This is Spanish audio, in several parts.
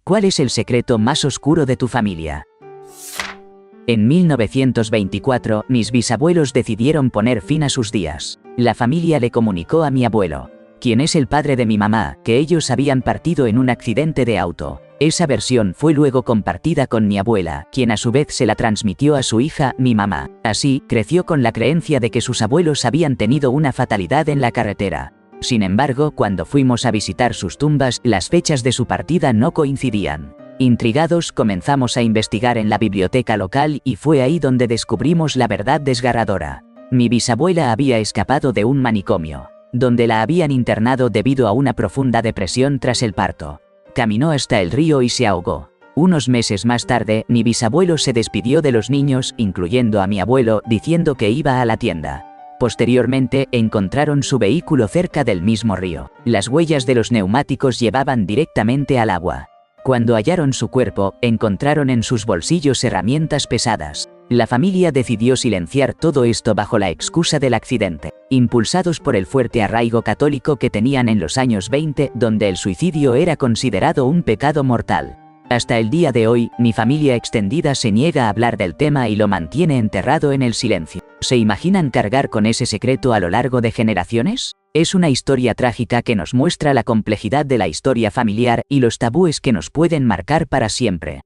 ¿Cuál es el secreto más oscuro de tu familia? En 1924, mis bisabuelos decidieron poner fin a sus días. La familia le comunicó a mi abuelo, quien es el padre de mi mamá, que ellos habían partido en un accidente de auto. Esa versión fue luego compartida con mi abuela, quien a su vez se la transmitió a su hija, mi mamá. Así, creció con la creencia de que sus abuelos habían tenido una fatalidad en la carretera. Sin embargo, cuando fuimos a visitar sus tumbas, las fechas de su partida no coincidían. Intrigados, comenzamos a investigar en la biblioteca local y fue ahí donde descubrimos la verdad desgarradora. Mi bisabuela había escapado de un manicomio, donde la habían internado debido a una profunda depresión tras el parto. Caminó hasta el río y se ahogó. Unos meses más tarde, mi bisabuelo se despidió de los niños, incluyendo a mi abuelo, diciendo que iba a la tienda. Posteriormente, encontraron su vehículo cerca del mismo río. Las huellas de los neumáticos llevaban directamente al agua. Cuando hallaron su cuerpo, encontraron en sus bolsillos herramientas pesadas. La familia decidió silenciar todo esto bajo la excusa del accidente, impulsados por el fuerte arraigo católico que tenían en los años 20, donde el suicidio era considerado un pecado mortal. Hasta el día de hoy, mi familia extendida se niega a hablar del tema y lo mantiene enterrado en el silencio. ¿Se imaginan cargar con ese secreto a lo largo de generaciones? Es una historia trágica que nos muestra la complejidad de la historia familiar y los tabúes que nos pueden marcar para siempre.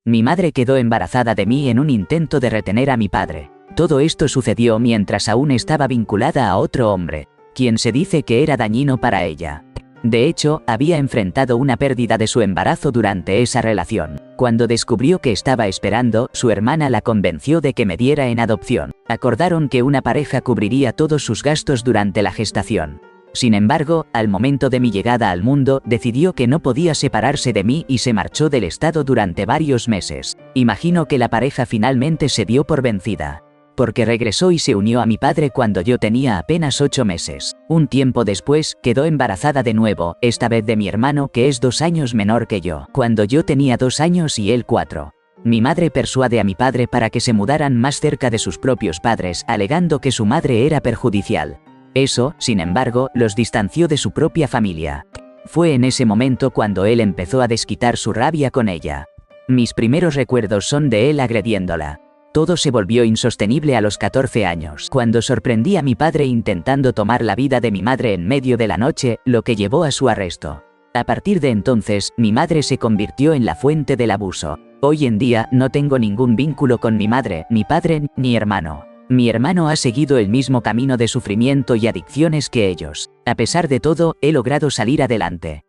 Mi madre quedó embarazada de mí en un intento de retener a mi padre. Todo esto sucedió mientras aún estaba vinculada a otro hombre, quien se dice que era dañino para ella. De hecho, había enfrentado una pérdida de su embarazo durante esa relación. Cuando descubrió que estaba esperando, su hermana la convenció de que me diera en adopción. Acordaron que una pareja cubriría todos sus gastos durante la gestación. Sin embargo, al momento de mi llegada al mundo, decidió que no podía separarse de mí y se marchó del estado durante varios meses. Imagino que la pareja finalmente se dio por vencida, porque regresó y se unió a mi padre cuando yo tenía apenas 8 meses. Un tiempo después, quedó embarazada de nuevo, esta vez de mi hermano, que es 2 años menor que yo, cuando yo tenía 2 años y él 4. Mi madre persuade a mi padre para que se mudaran más cerca de sus propios padres, alegando que su madre era perjudicial. Eso, sin embargo, los distanció de su propia familia. Fue en ese momento cuando él empezó a desquitar su rabia con ella. Mis primeros recuerdos son de él agrediéndola. Todo se volvió insostenible a los 14 años, cuando sorprendí a mi padre intentando tomar la vida de mi madre en medio de la noche, lo que llevó a su arresto. A partir de entonces, mi madre se convirtió en la fuente del abuso. Hoy en día, no tengo ningún vínculo con mi madre, ni padre, ni hermano. Mi hermano ha seguido el mismo camino de sufrimiento y adicciones que ellos. A pesar de todo, he logrado salir adelante.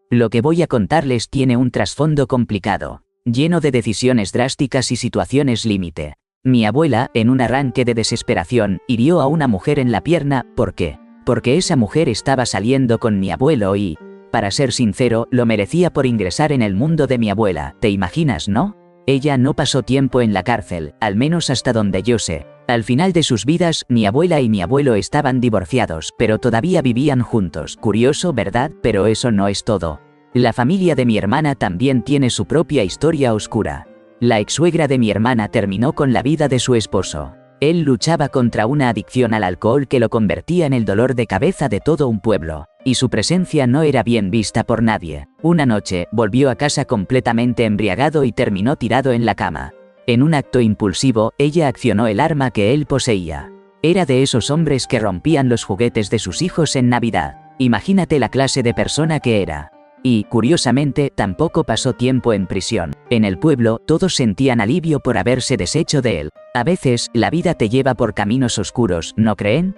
Lo que voy a contarles tiene un trasfondo complicado, lleno de decisiones drásticas y situaciones límite. Mi abuela, en un arranque de desesperación, hirió a una mujer en la pierna. ¿Por qué? Porque esa mujer estaba saliendo con mi abuelo y, para ser sincero, lo merecía por ingresar en el mundo de mi abuela. ¿Te imaginas, no? Ella no pasó tiempo en la cárcel, al menos hasta donde yo sé. Al final de sus vidas, mi abuela y mi abuelo estaban divorciados, pero todavía vivían juntos. Curioso, ¿verdad? Pero eso no es todo. La familia de mi hermana también tiene su propia historia oscura. La exsuegra de mi hermana terminó con la vida de su esposo. Él luchaba contra una adicción al alcohol que lo convertía en el dolor de cabeza de todo un pueblo, y su presencia no era bien vista por nadie. Una noche, volvió a casa completamente embriagado y terminó tirado en la cama. En un acto impulsivo, ella accionó el arma que él poseía. Era de esos hombres que rompían los juguetes de sus hijos en Navidad. Imagínate la clase de persona que era. Y, curiosamente, tampoco pasó tiempo en prisión. En el pueblo, todos sentían alivio por haberse deshecho de él. A veces, la vida te lleva por caminos oscuros, ¿no creen?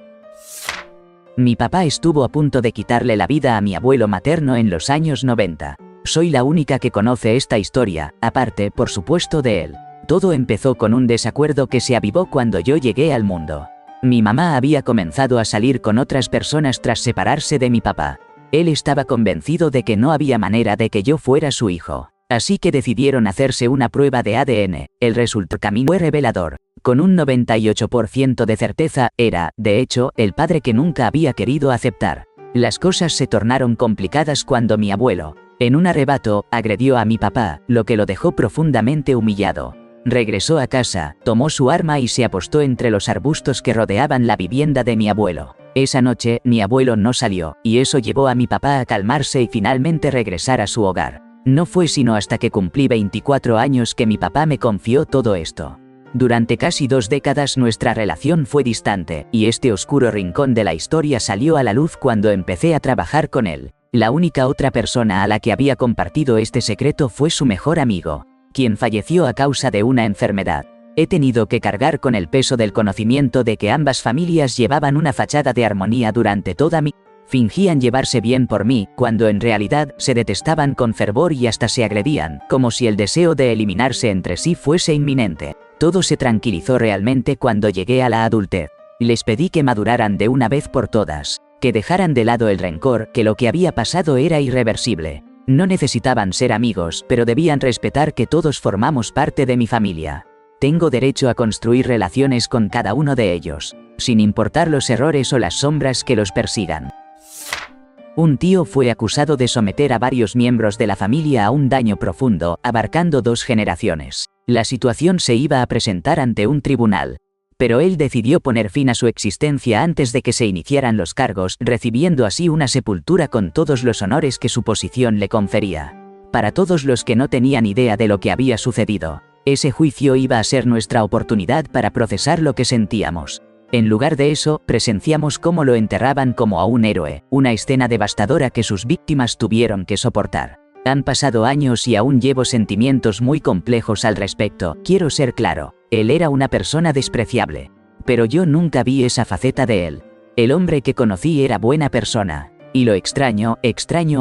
Mi papá estuvo a punto de quitarle la vida a mi abuelo materno en los años 90. Soy la única que conoce esta historia, aparte, por supuesto, de él. Todo empezó con un desacuerdo que se avivó cuando yo llegué al mundo. Mi mamá había comenzado a salir con otras personas tras separarse de mi papá. Él estaba convencido de que no había manera de que yo fuera su hijo. Así que decidieron hacerse una prueba de ADN. El resultado fue revelador. Con un 98% de certeza, era, de hecho, el padre que nunca había querido aceptar. Las cosas se tornaron complicadas cuando mi abuelo, en un arrebato, agredió a mi papá, lo que lo dejó profundamente humillado. Regresó a casa, tomó su arma y se apostó entre los arbustos que rodeaban la vivienda de mi abuelo. Esa noche, mi abuelo no salió, y eso llevó a mi papá a calmarse y finalmente regresar a su hogar. No fue sino hasta que cumplí 24 años que mi papá me confió todo esto. Durante casi 2 décadas nuestra relación fue distante, y este oscuro rincón de la historia salió a la luz cuando empecé a trabajar con él. La única otra persona a la que había compartido este secreto fue su mejor amigo, quien falleció a causa de una enfermedad. He tenido que cargar con el peso del conocimiento de que ambas familias llevaban una fachada de armonía durante toda mi... Fingían llevarse bien por mí, cuando en realidad se detestaban con fervor y hasta se agredían, como si el deseo de eliminarse entre sí fuese inminente. Todo se tranquilizó realmente cuando llegué a la adultez. Les pedí que maduraran de una vez por todas, que dejaran de lado el rencor, que lo que había pasado era irreversible. No necesitaban ser amigos, pero debían respetar que todos formamos parte de mi familia. Tengo derecho a construir relaciones con cada uno de ellos, sin importar los errores o las sombras que los persigan. Un tío fue acusado de someter a varios miembros de la familia a un daño profundo, abarcando 2 generaciones. La situación se iba a presentar ante un tribunal, pero él decidió poner fin a su existencia antes de que se iniciaran los cargos, recibiendo así una sepultura con todos los honores que su posición le confería. Para todos los que no tenían idea de lo que había sucedido, ese juicio iba a ser nuestra oportunidad para procesar lo que sentíamos. En lugar de eso, presenciamos cómo lo enterraban como a un héroe, una escena devastadora que sus víctimas tuvieron que soportar. Han pasado años y aún llevo sentimientos muy complejos al respecto. Quiero ser claro, él era una persona despreciable, pero yo nunca vi esa faceta de él. El hombre que conocí era buena persona, y lo extraño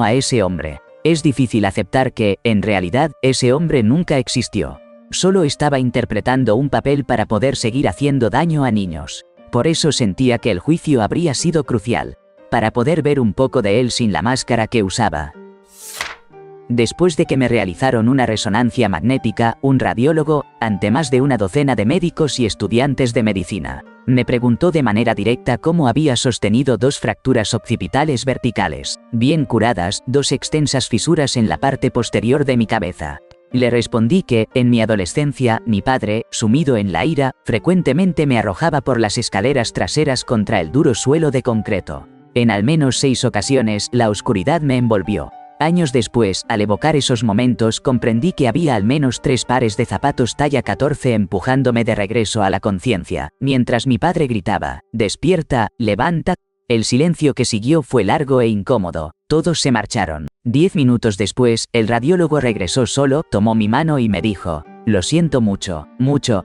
a ese hombre. Es difícil aceptar que, en realidad, ese hombre nunca existió. Solo estaba interpretando un papel para poder seguir haciendo daño a niños. Por eso sentía que el juicio habría sido crucial, para poder ver un poco de él sin la máscara que usaba. Después de que me realizaron una resonancia magnética, un radiólogo, ante más de una docena de médicos y estudiantes de medicina, me preguntó de manera directa cómo había sostenido 2 fracturas occipitales verticales, bien curadas, 2 extensas fisuras en la parte posterior de mi cabeza. Le respondí que, en mi adolescencia, mi padre, sumido en la ira, frecuentemente me arrojaba por las escaleras traseras contra el duro suelo de concreto. En al menos 6 ocasiones, la oscuridad me envolvió. Años después, al evocar esos momentos, comprendí que había al menos 3 pares de zapatos talla 14 empujándome de regreso a la conciencia, mientras mi padre gritaba, «Despierta, levanta». El silencio que siguió fue largo e incómodo. Todos se marcharon. 10 minutos después, el radiólogo regresó solo, tomó mi mano y me dijo, «Lo siento mucho,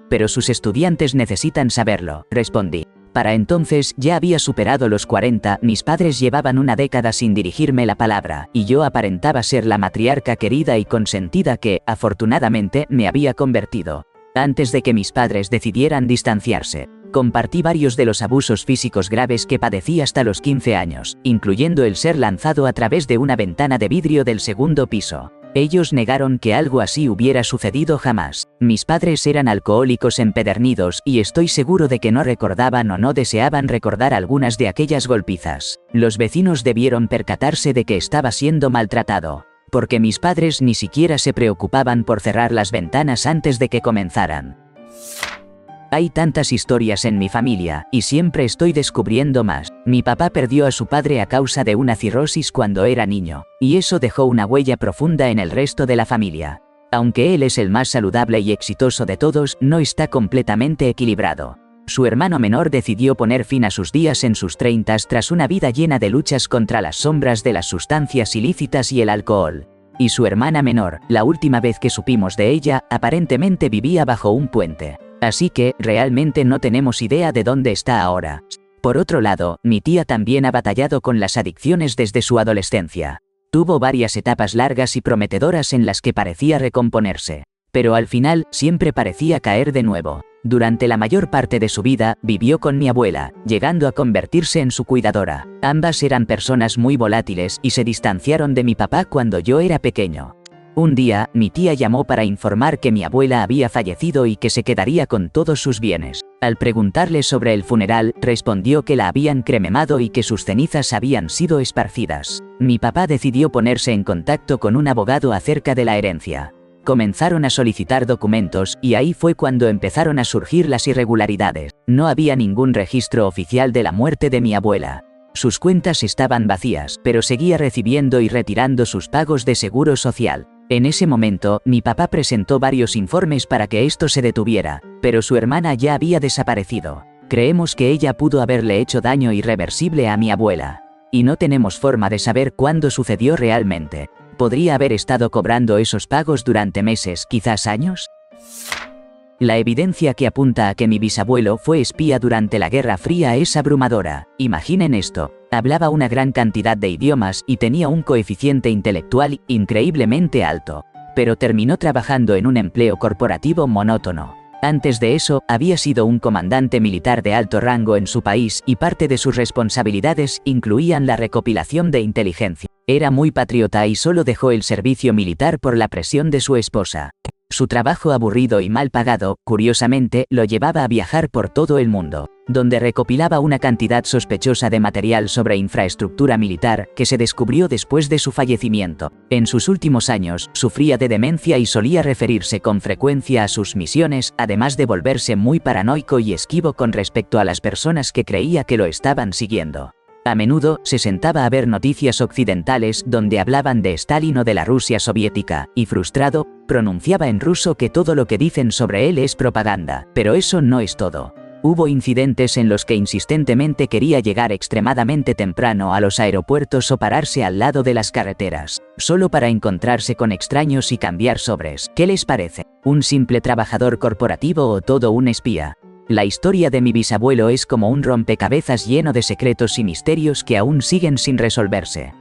pero sus estudiantes necesitan saberlo», respondí. Para entonces ya había superado los 40, mis padres llevaban una década sin dirigirme la palabra, y yo aparentaba ser la matriarca querida y consentida que, afortunadamente, me había convertido. Antes de que mis padres decidieran distanciarse, compartí varios de los abusos físicos graves que padecí hasta los 15 años, incluyendo el ser lanzado a través de una ventana de vidrio del 2º piso. Ellos negaron que algo así hubiera sucedido jamás. Mis padres eran alcohólicos empedernidos y estoy seguro de que no recordaban o no deseaban recordar algunas de aquellas golpizas. Los vecinos debieron percatarse de que estaba siendo maltratado, porque mis padres ni siquiera se preocupaban por cerrar las ventanas antes de que comenzaran. Hay tantas historias en mi familia, y siempre estoy descubriendo más. Mi papá perdió a su padre a causa de una cirrosis cuando era niño, y eso dejó una huella profunda en el resto de la familia. Aunque él es el más saludable y exitoso de todos, no está completamente equilibrado. Su hermano menor decidió poner fin a sus días en sus 30 tras una vida llena de luchas contra las sombras de las sustancias ilícitas y el alcohol. Y su hermana menor, la última vez que supimos de ella, aparentemente vivía bajo un puente. Así que, realmente no tenemos idea de dónde está ahora. Por otro lado, mi tía también ha batallado con las adicciones desde su adolescencia. Tuvo varias etapas largas y prometedoras en las que parecía recomponerse, pero al final, siempre parecía caer de nuevo. Durante la mayor parte de su vida, vivió con mi abuela, llegando a convertirse en su cuidadora. Ambas eran personas muy volátiles y se distanciaron de mi papá cuando yo era pequeño. Un día, mi tía llamó para informar que mi abuela había fallecido y que se quedaría con todos sus bienes. Al preguntarle sobre el funeral, respondió que la habían cremado y que sus cenizas habían sido esparcidas. Mi papá decidió ponerse en contacto con un abogado acerca de la herencia. Comenzaron a solicitar documentos y ahí fue cuando empezaron a surgir las irregularidades. No había ningún registro oficial de la muerte de mi abuela. Sus cuentas estaban vacías, pero seguía recibiendo y retirando sus pagos de seguro social. En ese momento, mi papá presentó varios informes para que esto se detuviera, pero su hermana ya había desaparecido. Creemos que ella pudo haberle hecho daño irreversible a mi abuela. Y no tenemos forma de saber cuándo sucedió realmente. ¿Podría haber estado cobrando esos pagos durante meses, quizás años? La evidencia que apunta a que mi bisabuelo fue espía durante la Guerra Fría es abrumadora. Imaginen esto. Hablaba una gran cantidad de idiomas y tenía un coeficiente intelectual increíblemente alto. Pero terminó trabajando en un empleo corporativo monótono. Antes de eso, había sido un comandante militar de alto rango en su país y parte de sus responsabilidades incluían la recopilación de inteligencia. Era muy patriota y solo dejó el servicio militar por la presión de su esposa. Su trabajo aburrido y mal pagado, curiosamente, lo llevaba a viajar por todo el mundo, donde recopilaba una cantidad sospechosa de material sobre infraestructura militar que se descubrió después de su fallecimiento. En sus últimos años, sufría de demencia y solía referirse con frecuencia a sus misiones, además de volverse muy paranoico y esquivo con respecto a las personas que creía que lo estaban siguiendo. A menudo se sentaba a ver noticias occidentales donde hablaban de Stalin o de la Rusia soviética, y frustrado, pronunciaba en ruso que todo lo que dicen sobre él es propaganda, pero eso no es todo. Hubo incidentes en los que insistentemente quería llegar extremadamente temprano a los aeropuertos o pararse al lado de las carreteras, solo para encontrarse con extraños y cambiar sobres. ¿Qué les parece? ¿Un simple trabajador corporativo o todo un espía? La historia de mi bisabuelo es como un rompecabezas lleno de secretos y misterios que aún siguen sin resolverse.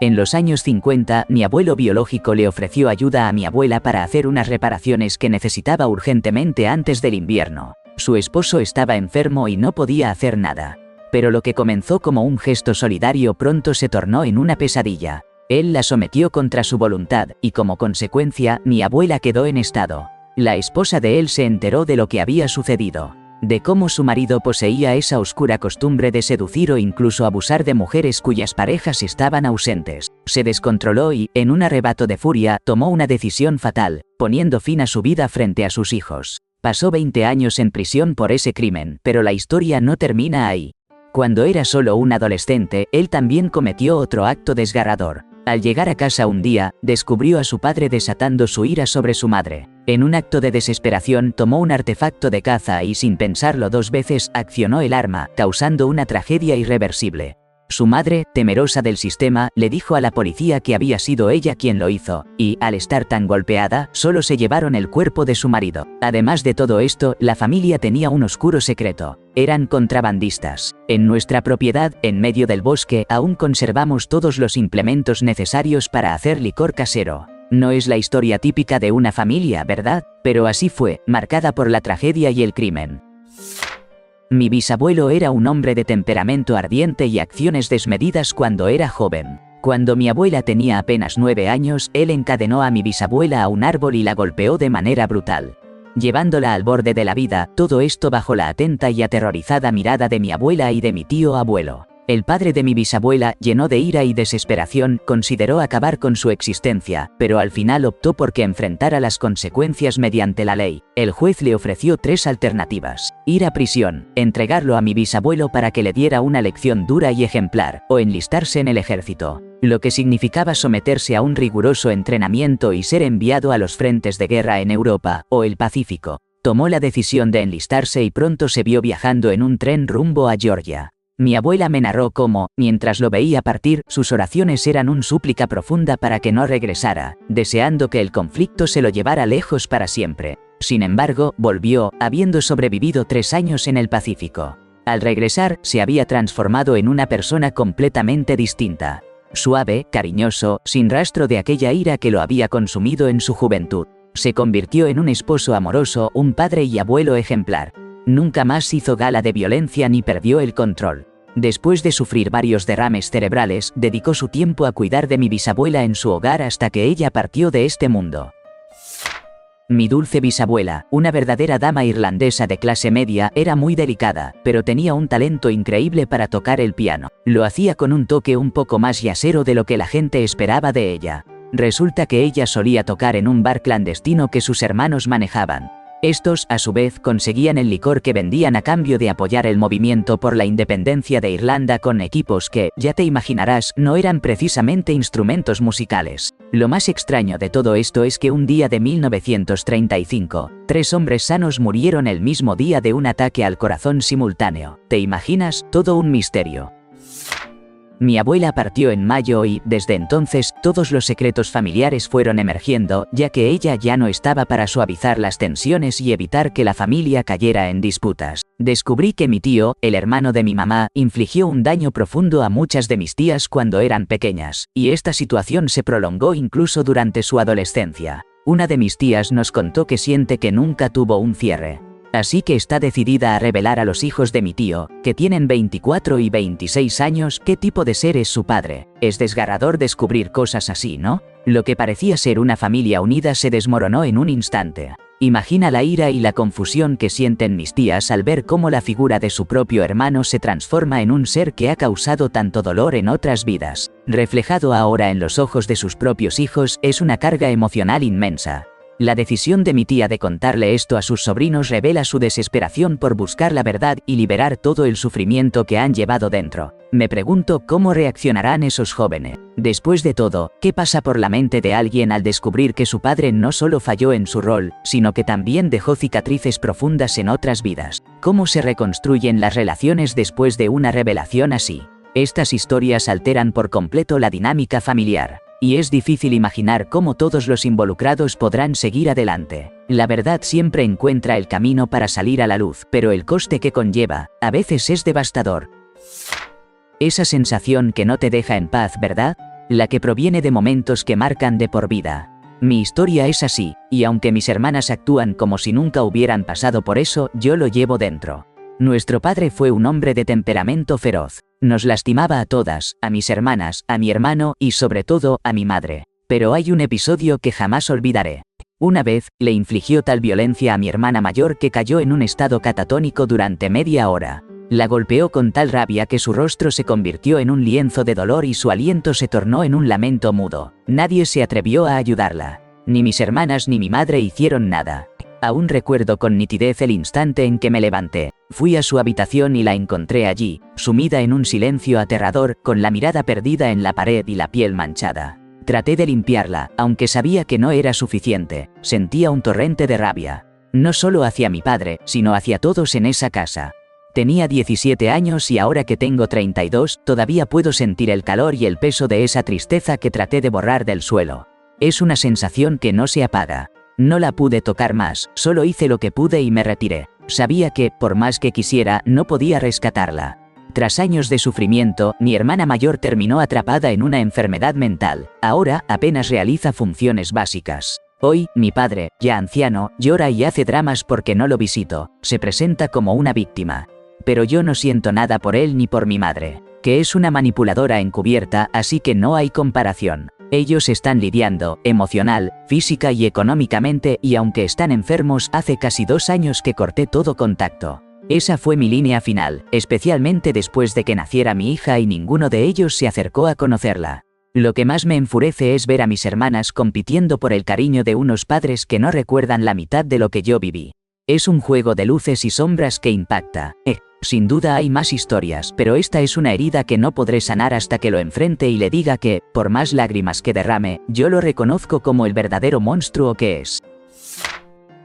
En los años 50, mi abuelo biológico le ofreció ayuda a mi abuela para hacer unas reparaciones que necesitaba urgentemente antes del invierno. Su esposo estaba enfermo y no podía hacer nada. Pero lo que comenzó como un gesto solidario pronto se tornó en una pesadilla. Él la sometió contra su voluntad, y como consecuencia, mi abuela quedó en estado. La esposa de él se enteró de lo que había sucedido, de cómo su marido poseía esa oscura costumbre de seducir o incluso abusar de mujeres cuyas parejas estaban ausentes. Se descontroló y, en un arrebato de furia, tomó una decisión fatal, poniendo fin a su vida frente a sus hijos. Pasó 20 años en prisión por ese crimen, pero la historia no termina ahí. Cuando era solo un adolescente, él también cometió otro acto desgarrador. Al llegar a casa un día, descubrió a su padre desatando su ira sobre su madre. En un acto de desesperación tomó un artefacto de caza y sin pensarlo dos veces accionó el arma, causando una tragedia irreversible. Su madre, temerosa del sistema, le dijo a la policía que había sido ella quien lo hizo, y, al estar tan golpeada, solo se llevaron el cuerpo de su marido. Además de todo esto, la familia tenía un oscuro secreto. Eran contrabandistas. En nuestra propiedad, en medio del bosque, aún conservamos todos los implementos necesarios para hacer licor casero. No es la historia típica de una familia, ¿verdad? Pero así fue, marcada por la tragedia y el crimen. Mi bisabuelo era un hombre de temperamento ardiente y acciones desmedidas cuando era joven. Cuando mi abuela tenía apenas 9 años, él encadenó a mi bisabuela a un árbol y la golpeó de manera brutal, llevándola al borde de la vida, todo esto bajo la atenta y aterrorizada mirada de mi abuela y de mi tío abuelo. El padre de mi bisabuela, lleno de ira y desesperación, consideró acabar con su existencia, pero al final optó por que enfrentara las consecuencias mediante la ley. El juez le ofreció 3 alternativas: ir a prisión, entregarlo a mi bisabuelo para que le diera una lección dura y ejemplar, o enlistarse en el ejército, lo que significaba someterse a un riguroso entrenamiento y ser enviado a los frentes de guerra en Europa o el Pacífico. Tomó la decisión de enlistarse y pronto se vio viajando en un tren rumbo a Georgia. Mi abuela me narró cómo, mientras lo veía partir, sus oraciones eran una súplica profunda para que no regresara, deseando que el conflicto se lo llevara lejos para siempre. Sin embargo, volvió, habiendo sobrevivido 3 años en el Pacífico. Al regresar, se había transformado en una persona completamente distinta. Suave, cariñoso, sin rastro de aquella ira que lo había consumido en su juventud. Se convirtió en un esposo amoroso, un padre y abuelo ejemplar. Nunca más hizo gala de violencia ni perdió el control. Después de sufrir varios derrames cerebrales, dedicó su tiempo a cuidar de mi bisabuela en su hogar hasta que ella partió de este mundo. Mi dulce bisabuela, una verdadera dama irlandesa de clase media, era muy delicada, pero tenía un talento increíble para tocar el piano. Lo hacía con un toque un poco más yacero de lo que la gente esperaba de ella. Resulta que ella solía tocar en un bar clandestino que sus hermanos manejaban. Estos, a su vez, conseguían el licor que vendían a cambio de apoyar el movimiento por la independencia de Irlanda con equipos que, ya te imaginarás, no eran precisamente instrumentos musicales. Lo más extraño de todo esto es que un día de 1935, 3 hombres sanos murieron el mismo día de un ataque al corazón simultáneo. ¿Te imaginas? Todo un misterio. Mi abuela partió en mayo y, desde entonces, todos los secretos familiares fueron emergiendo, ya que ella ya no estaba para suavizar las tensiones y evitar que la familia cayera en disputas. Descubrí que mi tío, el hermano de mi mamá, infligió un daño profundo a muchas de mis tías cuando eran pequeñas, y esta situación se prolongó incluso durante su adolescencia. Una de mis tías nos contó que siente que nunca tuvo un cierre. Así que está decidida a revelar a los hijos de mi tío, que tienen 24 y 26 años, qué tipo de ser es su padre. Es desgarrador descubrir cosas así, ¿no? Lo que parecía ser una familia unida se desmoronó en un instante. Imagina la ira y la confusión que sienten mis tías al ver cómo la figura de su propio hermano se transforma en un ser que ha causado tanto dolor en otras vidas. Reflejado ahora en los ojos de sus propios hijos, es una carga emocional inmensa. La decisión de mi tía de contarle esto a sus sobrinos revela su desesperación por buscar la verdad y liberar todo el sufrimiento que han llevado dentro. Me pregunto cómo reaccionarán esos jóvenes. Después de todo, ¿qué pasa por la mente de alguien al descubrir que su padre no solo falló en su rol, sino que también dejó cicatrices profundas en otras vidas? ¿Cómo se reconstruyen las relaciones después de una revelación así? Estas historias alteran por completo la dinámica familiar. Y es difícil imaginar cómo todos los involucrados podrán seguir adelante. La verdad siempre encuentra el camino para salir a la luz, pero el coste que conlleva, a veces es devastador. Esa sensación que no te deja en paz, ¿verdad? La que proviene de momentos que marcan de por vida. Mi historia es así, y aunque mis hermanas actúan como si nunca hubieran pasado por eso, yo lo llevo dentro. Nuestro padre fue un hombre de temperamento feroz. Nos lastimaba a todas, a mis hermanas, a mi hermano y sobre todo a mi madre. Pero hay un episodio que jamás olvidaré. Una vez, le infligió tal violencia a mi hermana mayor que cayó en un estado catatónico durante media hora. La golpeó con tal rabia que su rostro se convirtió en un lienzo de dolor y su aliento se tornó en un lamento mudo. Nadie se atrevió a ayudarla. Ni mis hermanas ni mi madre hicieron nada. Aún recuerdo con nitidez el instante en que me levanté. Fui a su habitación y la encontré allí, sumida en un silencio aterrador, con la mirada perdida en la pared y la piel manchada. Traté de limpiarla, aunque sabía que no era suficiente. Sentía un torrente de rabia. No solo hacia mi padre, sino hacia todos en esa casa. Tenía 17 años y ahora que tengo 32, todavía puedo sentir el calor y el peso de esa tristeza que traté de borrar del suelo. Es una sensación que no se apaga. No la pude tocar más, solo hice lo que pude y me retiré. Sabía que, por más que quisiera, no podía rescatarla. Tras años de sufrimiento, mi hermana mayor terminó atrapada en una enfermedad mental. Ahora, apenas realiza funciones básicas. Hoy, mi padre, ya anciano, llora y hace dramas porque no lo visito. Se presenta como una víctima. Pero yo no siento nada por él ni por mi madre, que es una manipuladora encubierta, así que no hay comparación. Ellos están lidiando, emocional, física y económicamente, y aunque están enfermos, hace casi 2 años que corté todo contacto. Esa fue mi línea final, especialmente después de que naciera mi hija y ninguno de ellos se acercó a conocerla. Lo que más me enfurece es ver a mis hermanas compitiendo por el cariño de unos padres que no recuerdan la mitad de lo que yo viví. Es un juego de luces y sombras que impacta. Sin duda hay más historias, pero esta es una herida que no podré sanar hasta que lo enfrente y le diga que, por más lágrimas que derrame, yo lo reconozco como el verdadero monstruo que es.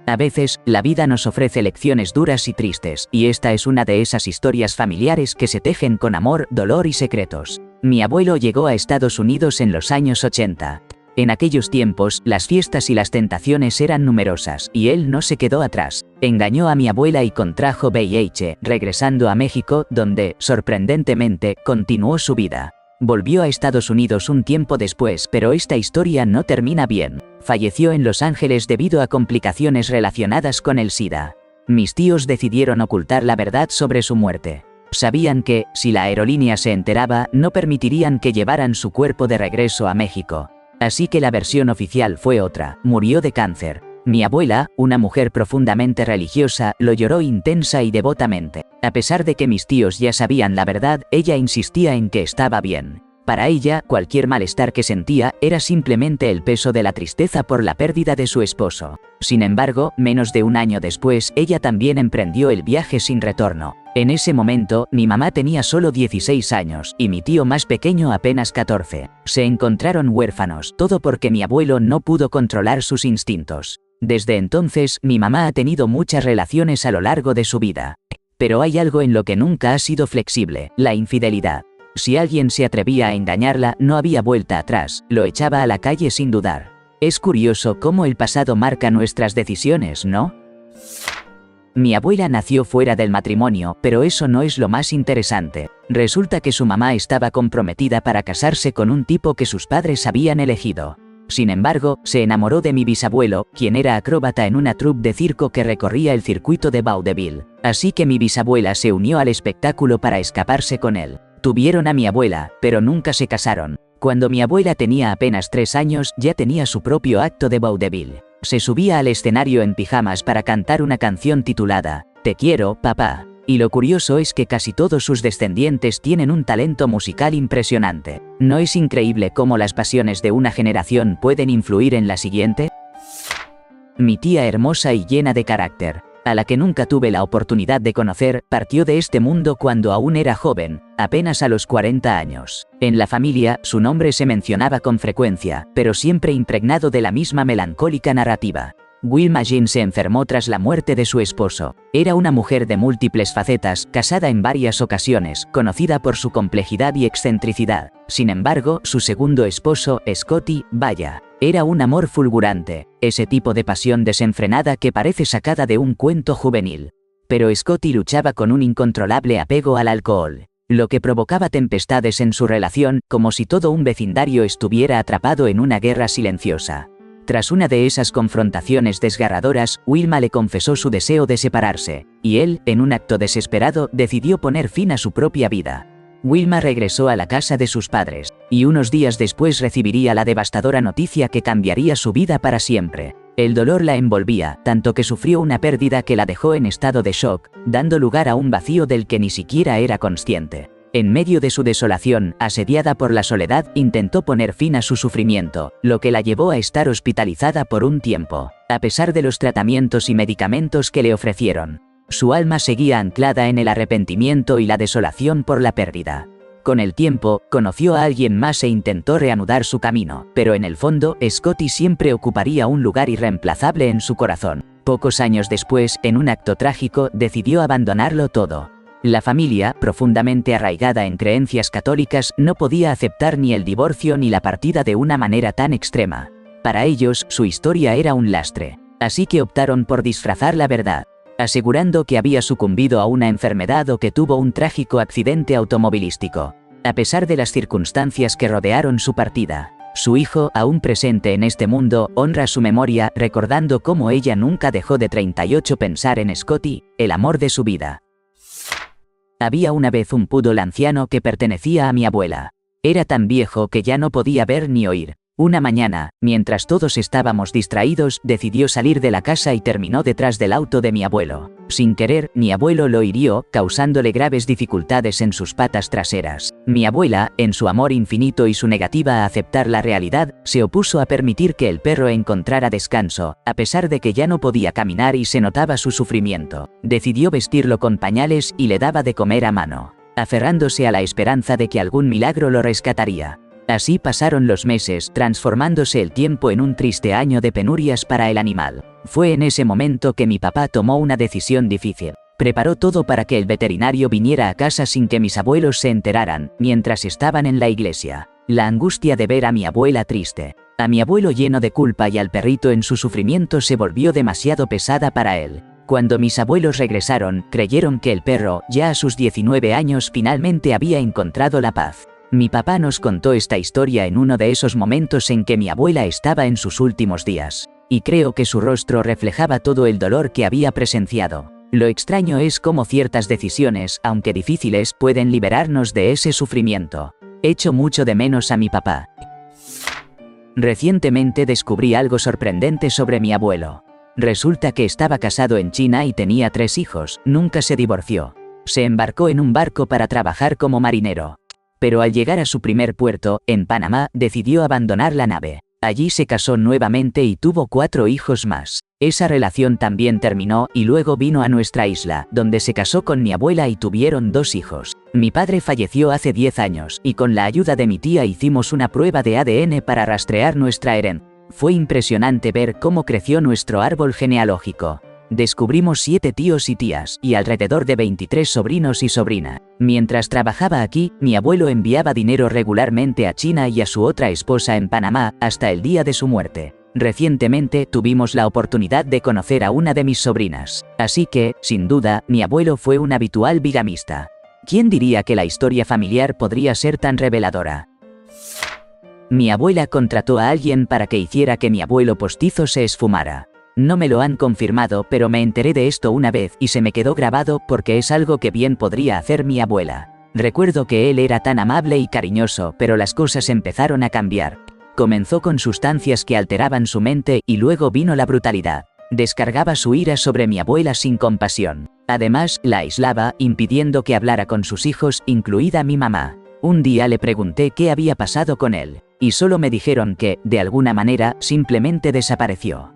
A veces, la vida nos ofrece lecciones duras y tristes, y esta es una de esas historias familiares que se tejen con amor, dolor y secretos. Mi abuelo llegó a Estados Unidos en los años 80. En aquellos tiempos, las fiestas y las tentaciones eran numerosas, y él no se quedó atrás. Engañó a mi abuela y contrajo VIH, regresando a México, donde, sorprendentemente, continuó su vida. Volvió a Estados Unidos un tiempo después, pero esta historia no termina bien. Falleció en Los Ángeles debido a complicaciones relacionadas con el SIDA. Mis tíos decidieron ocultar la verdad sobre su muerte. Sabían que, si la aerolínea se enteraba, no permitirían que llevaran su cuerpo de regreso a México. Así que la versión oficial fue otra: murió de cáncer. Mi abuela, una mujer profundamente religiosa, lo lloró intensa y devotamente. A pesar de que mis tíos ya sabían la verdad, ella insistía en que estaba bien. Para ella, cualquier malestar que sentía era simplemente el peso de la tristeza por la pérdida de su esposo. Sin embargo, menos de un año después, ella también emprendió el viaje sin retorno. En ese momento, mi mamá tenía solo 16 años y mi tío más pequeño apenas 14. Se encontraron huérfanos, todo porque mi abuelo no pudo controlar sus instintos. Desde entonces, mi mamá ha tenido muchas relaciones a lo largo de su vida. Pero hay algo en lo que nunca ha sido flexible: la infidelidad. Si alguien se atrevía a engañarla, no había vuelta atrás, lo echaba a la calle sin dudar. Es curioso cómo el pasado marca nuestras decisiones, ¿no? Mi abuela nació fuera del matrimonio, pero eso no es lo más interesante. Resulta que su mamá estaba comprometida para casarse con un tipo que sus padres habían elegido. Sin embargo, se enamoró de mi bisabuelo, quien era acróbata en una troupe de circo que recorría el circuito de vaudeville. Así que mi bisabuela se unió al espectáculo para escaparse con él. Tuvieron a mi abuela, pero nunca se casaron. Cuando mi abuela tenía apenas 3 años, ya tenía su propio acto de vaudeville. Se subía al escenario en pijamas para cantar una canción titulada Te quiero, papá. Y lo curioso es que casi todos sus descendientes tienen un talento musical impresionante. ¿No es increíble cómo las pasiones de una generación pueden influir en la siguiente? Mi tía hermosa y llena de carácter, a la que nunca tuve la oportunidad de conocer, partió de este mundo cuando aún era joven, apenas a los 40 años. En la familia, su nombre se mencionaba con frecuencia, pero siempre impregnado de la misma melancólica narrativa. Wilma Jean se enfermó tras la muerte de su esposo. Era una mujer de múltiples facetas, casada en varias ocasiones, conocida por su complejidad y excentricidad. Sin embargo, su segundo esposo, Scotty, vaya, era un amor fulgurante, ese tipo de pasión desenfrenada que parece sacada de un cuento juvenil. Pero Scotty luchaba con un incontrolable apego al alcohol, lo que provocaba tempestades en su relación, como si todo un vecindario estuviera atrapado en una guerra silenciosa. Tras una de esas confrontaciones desgarradoras, Wilma le confesó su deseo de separarse, y él, en un acto desesperado, decidió poner fin a su propia vida. Wilma regresó a la casa de sus padres, y unos días después recibiría la devastadora noticia que cambiaría su vida para siempre. El dolor la envolvía, tanto que sufrió una pérdida que la dejó en estado de shock, dando lugar a un vacío del que ni siquiera era consciente. En medio de su desolación, asediada por la soledad, intentó poner fin a su sufrimiento, lo que la llevó a estar hospitalizada por un tiempo. A pesar de los tratamientos y medicamentos que le ofrecieron, su alma seguía anclada en el arrepentimiento y la desolación por la pérdida. Con el tiempo, conoció a alguien más e intentó reanudar su camino, pero en el fondo, Scotty siempre ocuparía un lugar irreemplazable en su corazón. Pocos años después, en un acto trágico, decidió abandonarlo todo. La familia, profundamente arraigada en creencias católicas, no podía aceptar ni el divorcio ni la partida de una manera tan extrema. Para ellos, su historia era un lastre. Así que optaron por disfrazar la verdad, asegurando que había sucumbido a una enfermedad o que tuvo un trágico accidente automovilístico. A pesar de las circunstancias que rodearon su partida, su hijo, aún presente en este mundo, honra su memoria, recordando cómo ella nunca dejó de 38 pensar en Scotty, el amor de su vida. Había una vez un poodle anciano que pertenecía a mi abuela. Era tan viejo que ya no podía ver ni oír. Una mañana, mientras todos estábamos distraídos, decidió salir de la casa y terminó detrás del auto de mi abuelo. Sin querer, mi abuelo lo hirió, causándole graves dificultades en sus patas traseras. Mi abuela, en su amor infinito y su negativa a aceptar la realidad, se opuso a permitir que el perro encontrara descanso, a pesar de que ya no podía caminar y se notaba su sufrimiento. Decidió vestirlo con pañales y le daba de comer a mano, aferrándose a la esperanza de que algún milagro lo rescataría. Así pasaron los meses, transformándose el tiempo en un triste año de penurias para el animal. Fue en ese momento que mi papá tomó una decisión difícil. Preparó todo para que el veterinario viniera a casa sin que mis abuelos se enteraran, mientras estaban en la iglesia. La angustia de ver a mi abuela triste, a mi abuelo lleno de culpa y al perrito en su sufrimiento se volvió demasiado pesada para él. Cuando mis abuelos regresaron, creyeron que el perro, ya a sus 19 años, finalmente había encontrado la paz. Mi papá nos contó esta historia en uno de esos momentos en que mi abuela estaba en sus últimos días, y creo que su rostro reflejaba todo el dolor que había presenciado. Lo extraño es cómo ciertas decisiones, aunque difíciles, pueden liberarnos de ese sufrimiento. Echo mucho de menos a mi papá. Recientemente descubrí algo sorprendente sobre mi abuelo. Resulta que estaba casado en China y tenía 3 hijos, nunca se divorció. Se embarcó en un barco para trabajar como marinero. pero al llegar a su primer puerto, en Panamá, decidió abandonar la nave. Allí se casó nuevamente y tuvo 4 hijos más. Esa relación también terminó y luego vino a nuestra isla, donde se casó con mi abuela y tuvieron 2 hijos. Mi padre falleció hace 10 años y con la ayuda de mi tía hicimos una prueba de ADN para rastrear nuestra herencia. Fue impresionante ver cómo creció nuestro árbol genealógico. Descubrimos 7 tíos y tías, y alrededor de 23 sobrinos y sobrinas. Mientras trabajaba aquí, mi abuelo enviaba dinero regularmente a China y a su otra esposa en Panamá, hasta el día de su muerte. Recientemente tuvimos la oportunidad de conocer a una de mis sobrinas. Así que, sin duda, mi abuelo fue un habitual bigamista. ¿Quién diría que la historia familiar podría ser tan reveladora? Mi abuela contrató a alguien para que hiciera que mi abuelo postizo se esfumara. No me lo han confirmado, pero me enteré de esto una vez y se me quedó grabado porque es algo que bien podría hacer mi abuela. Recuerdo que él era tan amable y cariñoso, pero las cosas empezaron a cambiar. Comenzó con sustancias que alteraban su mente y luego vino la brutalidad. Descargaba su ira sobre mi abuela sin compasión. Además, la aislaba, impidiendo que hablara con sus hijos, incluida mi mamá. Un día le pregunté qué había pasado con él, y solo me dijeron que, de alguna manera, simplemente desapareció.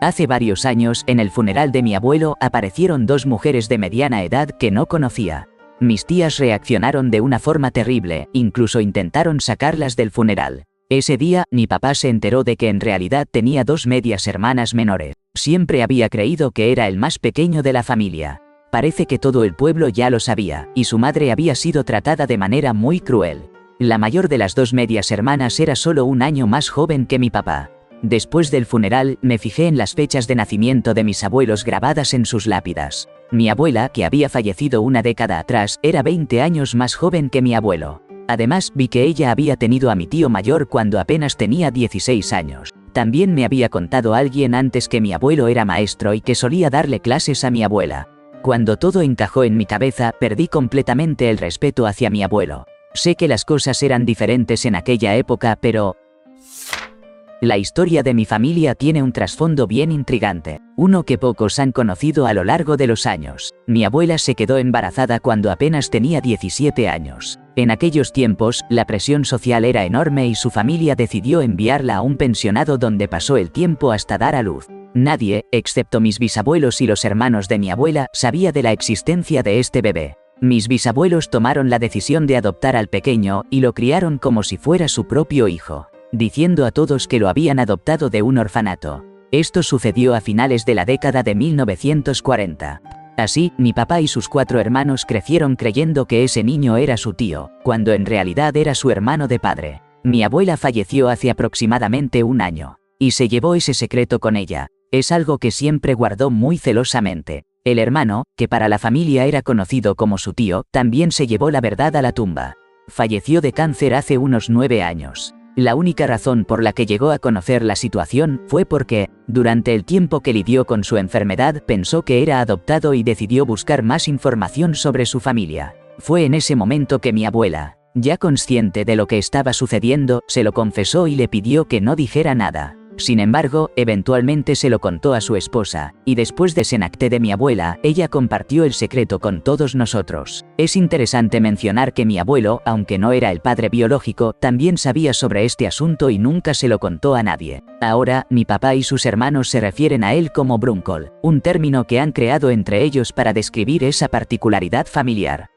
Hace varios años, en el funeral de mi abuelo, aparecieron 2 mujeres de mediana edad que no conocía. Mis tías reaccionaron de una forma terrible, incluso intentaron sacarlas del funeral. Ese día, mi papá se enteró de que en realidad tenía 2 medias hermanas menores. Siempre había creído que era el más pequeño de la familia. Parece que todo el pueblo ya lo sabía, y su madre había sido tratada de manera muy cruel. La mayor de las 2 medias hermanas era solo un año más joven que mi papá. Después del funeral, me fijé en las fechas de nacimiento de mis abuelos grabadas en sus lápidas. Mi abuela, que había fallecido una década atrás, era 20 años más joven que mi abuelo. Además, vi que ella había tenido a mi tío mayor cuando apenas tenía 16 años. También me había contado alguien antes que mi abuelo era maestro y que solía darle clases a mi abuela. Cuando todo encajó en mi cabeza, perdí completamente el respeto hacia mi abuelo. Sé que las cosas eran diferentes en aquella época, pero la historia de mi familia tiene un trasfondo bien intrigante, uno que pocos han conocido a lo largo de los años. Mi abuela se quedó embarazada cuando apenas tenía 17 años. En aquellos tiempos, la presión social era enorme y su familia decidió enviarla a un pensionado donde pasó el tiempo hasta dar a luz. Nadie, excepto mis bisabuelos y los hermanos de mi abuela, sabía de la existencia de este bebé. Mis bisabuelos tomaron la decisión de adoptar al pequeño y lo criaron como si fuera su propio hijo, diciendo a todos que lo habían adoptado de un orfanato. Esto sucedió a finales de la década de 1940. Así, mi papá y sus 4 hermanos crecieron creyendo que ese niño era su tío, cuando en realidad era su hermano de padre. Mi abuela falleció hace aproximadamente un año, y se llevó ese secreto con ella. Es algo que siempre guardó muy celosamente. El hermano, que para la familia era conocido como su tío, también se llevó la verdad a la tumba. Falleció de cáncer hace unos 9 años. La única razón por la que llegó a conocer la situación fue porque, durante el tiempo que lidió con su enfermedad, pensó que era adoptado y decidió buscar más información sobre su familia. Fue en ese momento que mi abuela, ya consciente de lo que estaba sucediendo, se lo confesó y le pidió que no dijera nada. Sin embargo, eventualmente se lo contó a su esposa, y después de ese acto de mi abuela, ella compartió el secreto con todos nosotros. Es interesante mencionar que mi abuelo, aunque no era el padre biológico, también sabía sobre este asunto y nunca se lo contó a nadie. Ahora, mi papá y sus hermanos se refieren a él como Brunkol, un término que han creado entre ellos para describir esa particularidad familiar.